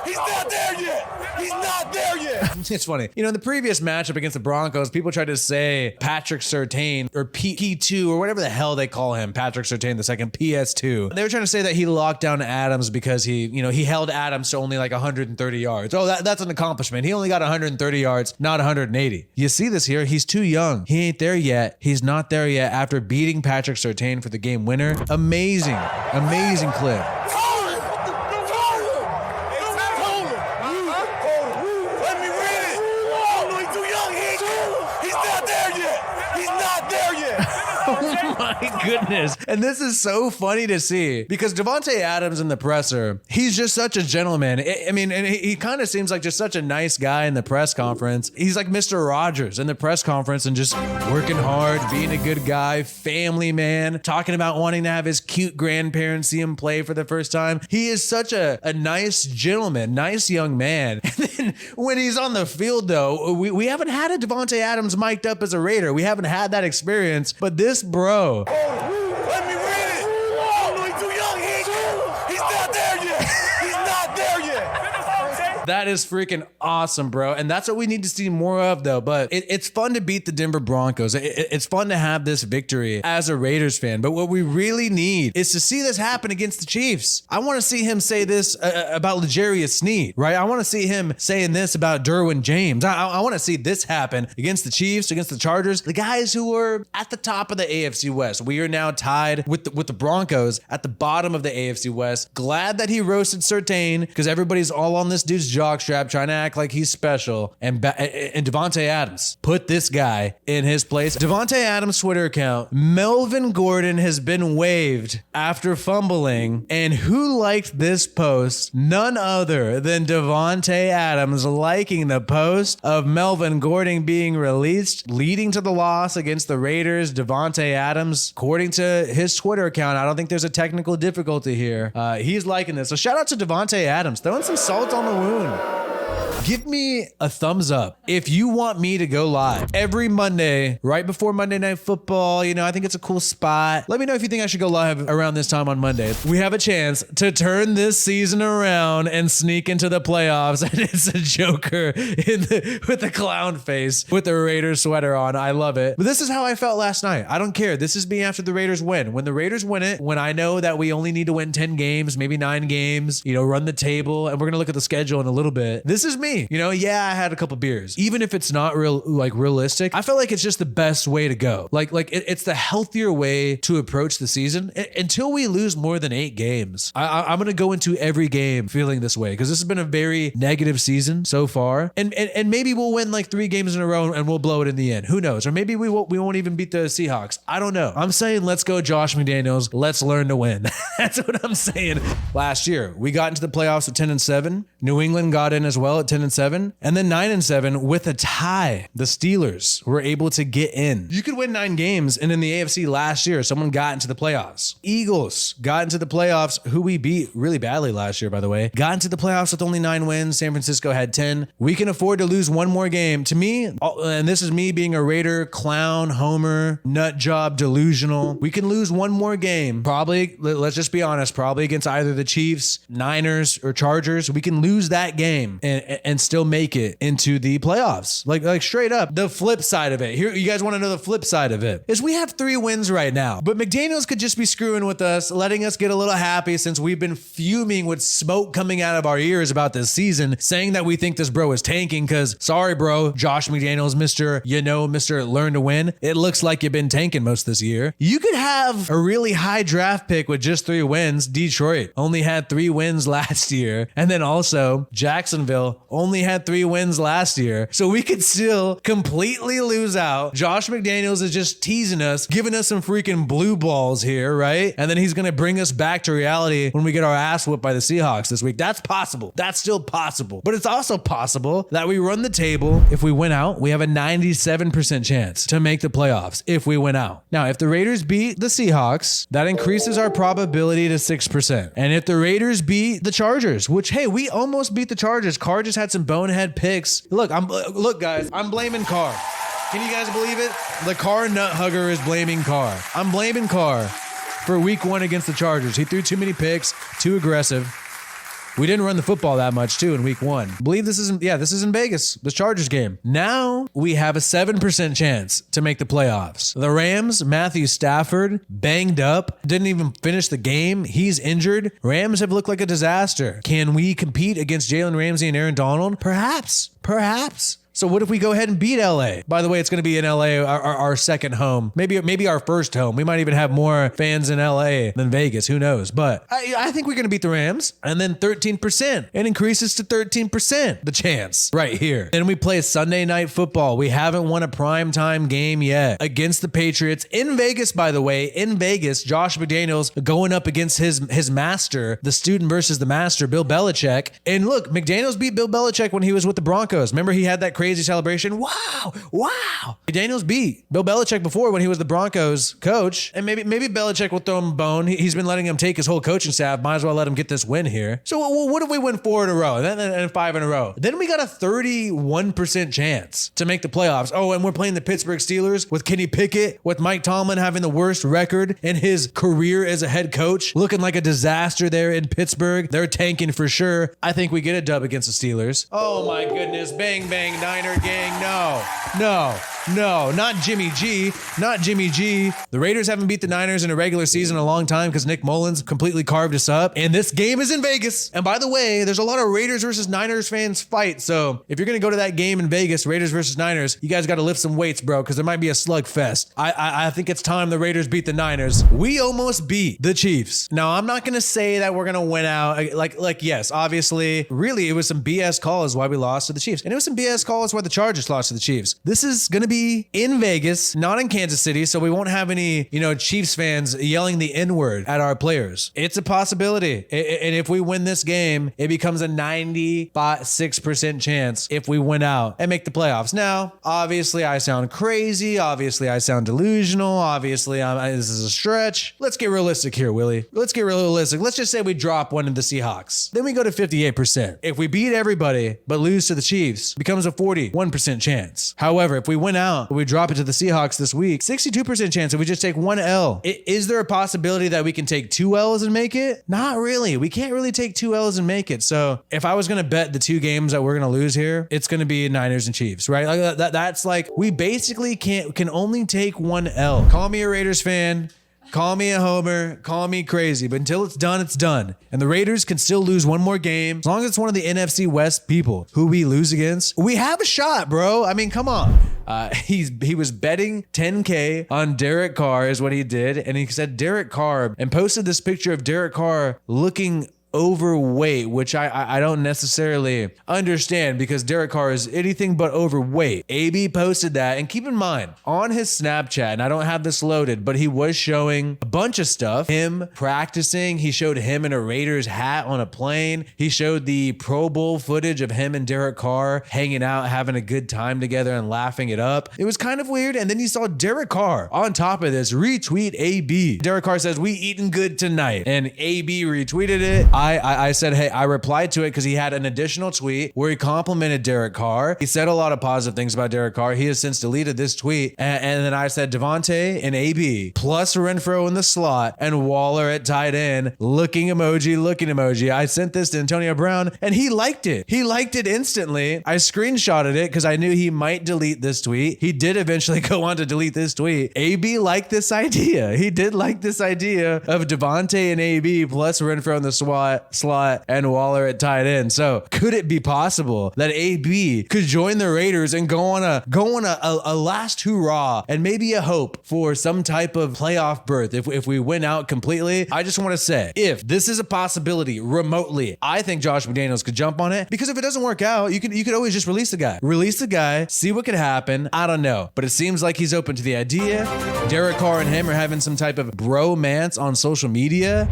He's not there yet. He's not there yet. It's funny. You know, in the previous matchup against the Broncos, people tried to say Patrick Surtain or P2 or whatever the hell they call him. Patrick Surtain the second, PS2. They were trying to say that he locked down Adams because he held Adams to only like 130 yards. Oh, that's an accomplishment. He only got 130 yards, not 180. You see this here? He's too young. He ain't there yet. He's not there yet after beating Patrick Surtain for the game winner. Amazing, amazing clip. Oh my goodness. And this is so funny to see because Davante Adams in the presser, he's just such a gentleman. I mean, and he kind of seems like just such a nice guy in the press conference. He's like Mr. Rogers in the press conference and just working hard, being a good guy, family man, talking about wanting to have his cute grandparents see him play for the first time. He is such a nice gentleman, nice young man. And then when he's on the field, though, we haven't had a Davante Adams mic'd up as a Raider. We haven't had that experience, but this bro. Let me read it. Oh, no, he's too young. He's not there yet. He's not there yet. That is freaking awesome, bro. And that's what we need to see more of, though. But it's fun to beat the Denver Broncos. It's fun to have this victory as a Raiders fan. But what we really need is to see this happen against the Chiefs. I want to see him say this about L'Jarius Sneed, right? I want to see him saying this about Derwin James. I want to see this happen against the Chiefs, against the Chargers, the guys who were at the top of the AFC West. We are now tied with the Broncos at the bottom of the AFC West. Glad that he roasted Surtain because everybody's all on this dude's jockstrap trying to act like he's special. And Davante Adams put this guy in his place. Davante Adams' Twitter account, Melvin Gordon has been waived after fumbling. And who liked this post? None other than Davante Adams liking the post of Melvin Gordon being released, leading to the loss against the Raiders. Davante Adams, according to his Twitter account, I don't think there's a technical difficulty here. He's liking this. So shout out to Davante Adams, throwing some salt on the wound. Give me a thumbs up if you want me to go live every Monday, right before Monday Night Football. You know, I think it's a cool spot. Let me know if you think I should go live around this time on Monday. We have a chance to turn this season around and sneak into the playoffs. And it's a Joker with the clown face with the Raiders sweater on. I love it. But this is how I felt last night. I don't care. This is me after the Raiders win. When the Raiders win it, when I know that we only need to win 10 games, maybe 9 games, run the table, and we're going to look at the schedule in a little bit. This is me. Yeah, I had a couple beers. Even if it's not realistic, I feel like it's just the best way to go. It's the healthier way to approach the season until we lose more than 8 games. I'm going to go into every game feeling this way because this has been a very negative season so far. And maybe we'll win like 3 games in a row and we'll blow it in the end. Who knows? Or maybe we won't even beat the Seahawks. I don't know. I'm saying let's go Josh McDaniels. Let's learn to win. That's what I'm saying. Last year, we got into the playoffs at 10-7. New England got in as well at 10-7. And then 9-7 with a tie. The Steelers were able to get in. You could win 9 games, and in the AFC last year, someone got into the playoffs. Eagles got into the playoffs, who we beat really badly last year, by the way. Got into the playoffs with only 9 wins. San Francisco had 10. We can afford to lose one more game. To me, and this is me being a Raider, clown, homer, nut job, delusional. We can lose one more game. Probably, let's just be honest, probably against either the Chiefs, Niners, or Chargers. We can lose that game and still make it into the playoffs. Like straight up. The flip side of it. Here, you guys want to know the flip side of it is we have 3 wins right now, but McDaniels could just be screwing with us, letting us get a little happy since we've been fuming with smoke coming out of our ears about this season, saying that we think this bro is tanking because sorry, bro, Josh McDaniels, Mr. Learn to Win. It looks like you've been tanking most this year. You could have a really high draft pick with just 3 wins. Detroit only had 3 wins last year. And then also Jacksonville only had 3 wins last year. So we could still completely lose out. Josh McDaniels is just teasing us, giving us some freaking blue balls here, right? And then he's going to bring us back to reality when we get our ass whooped by the Seahawks this week. That's possible. That's still possible. But it's also possible that we run the table. If we win out, we have a 97% chance to make the playoffs if we win out. Now, if the Raiders beat the Seahawks, that increases our probability to 6%. And if the Raiders beat the Chargers, which, hey, we almost beat the Chargers. Carr just had some bonehead picks. Look, guys, I'm blaming Carr. Can you guys believe it? The Carr nut hugger is blaming Carr. I'm blaming Carr for week 1 against the Chargers. He threw too many picks, too aggressive. We didn't run the football that much too in week 1. I believe this is in Vegas, this Chargers game. Now we have a 7% chance to make the playoffs. The Rams, Matthew Stafford, banged up, didn't even finish the game. He's injured. Rams have looked like a disaster. Can we compete against Jalen Ramsey and Aaron Donald? Perhaps. So what if we go ahead and beat LA? By the way, it's going to be in LA, our second home. Maybe our first home. We might even have more fans in LA than Vegas. Who knows? But I think we're going to beat the Rams. And then 13%. It increases to 13%. The chance right here. Then we play Sunday Night Football. We haven't won a primetime game yet against the Patriots in Vegas, by the way. In Vegas, Josh McDaniels going up against his master, the student versus the master, Bill Belichick. And look, McDaniels beat Bill Belichick when he was with the Broncos. Remember he had that crazy celebration? Wow. McDaniels beat Bill Belichick before when he was the Broncos coach. And maybe Belichick will throw him a bone. He's been letting him take his whole coaching staff. Might as well let him get this win here. So what if we win 4 in a row and 5 in a row? Then we got a 31% chance to make the playoffs. Oh, and we're playing the Pittsburgh Steelers with Kenny Pickett, with Mike Tomlin having the worst record in his career as a head coach, looking like a disaster there in Pittsburgh. They're tanking for sure. I think we get a dub against the Steelers. Oh my goodness. Bang, bang, Niner gang. No, not Jimmy G. The Raiders haven't beat the Niners in a regular season in a long time because Nick Mullins completely carved us up. And this game is in Vegas. And by the way, there's a lot of Raiders versus Niners fans fight. So if you're going to go to that game in Vegas, Raiders versus Niners, you guys got to lift some weights, bro, because there might be a slugfest. I think it's time the Raiders beat the Niners. We almost beat the Chiefs. Now, I'm not going to say that we're going to win out. Like, yes, obviously, really, it was some BS calls why we lost to the Chiefs. And it was some BS calls why the Chargers lost to the Chiefs. This is going to be in Vegas, not in Kansas City, so we won't have any, Chiefs fans yelling the N-word at our players. It's a possibility. And if we win this game, it becomes a 96% chance if we win out and make the playoffs. Now, obviously, I sound crazy. Obviously, I sound delusional. Obviously, this is a stretch. Let's get realistic here, Willie. Let's get realistic. Let's just say we drop one to the Seahawks. Then we go to 58%. If we beat everybody but lose to the Chiefs, it becomes a 41% chance. However, if we win out, we drop it to the Seahawks this week, 62% chance if we just take one L. Is there a possibility that we can take 2 L's and make it? Not really. We can't really take 2 L's and make it. So if I was going to bet the 2 games that we're going to lose here, it's going to be Niners and Chiefs, right? Like that's like, we basically can only take 1 L. Call me a Raiders fan. Call me a homer, call me crazy, but until it's done, it's done. And the Raiders can still lose one more game. As long as it's one of the NFC West people who we lose against, we have a shot, bro. I mean, come on. He was betting $10K on Derek Carr is what he did. And he said Derek Carr and posted this picture of Derek Carr looking overweight, which I don't necessarily understand because Derek Carr is anything but overweight. AB posted that, and keep in mind, on his Snapchat, and I don't have this loaded, but he was showing a bunch of stuff. Him practicing, he showed him in a Raiders hat on a plane. He showed the Pro Bowl footage of him and Derek Carr hanging out, having a good time together and laughing it up. It was kind of weird, and then you saw Derek Carr on top of this retweet AB. Derek Carr says, "We eating good tonight," and AB retweeted it. I said, hey, I replied to it because he had an additional tweet where he complimented Derek Carr. He said a lot of positive things about Derek Carr. He has since deleted this tweet. And then I said, Davante and AB plus Renfro in the slot and Waller at tight end, looking emoji. I sent this to Antonio Brown and he liked it. He liked it instantly. I screenshotted it because I knew he might delete this tweet. He did eventually go on to delete this tweet. AB liked this idea. He did like this idea of Davante and AB plus Renfro in the slot and Waller at tight end. So could it be possible that AB could join the Raiders and go on a last hurrah and maybe a hope for some type of playoff berth if we win out completely? I just want to say, if this is a possibility remotely, I think Josh McDaniels could jump on it, because if it doesn't work out, you could always just release the guy, see what could happen. I don't know, but it seems like he's open to the idea. Derek Carr and him are having some type of bromance on social media.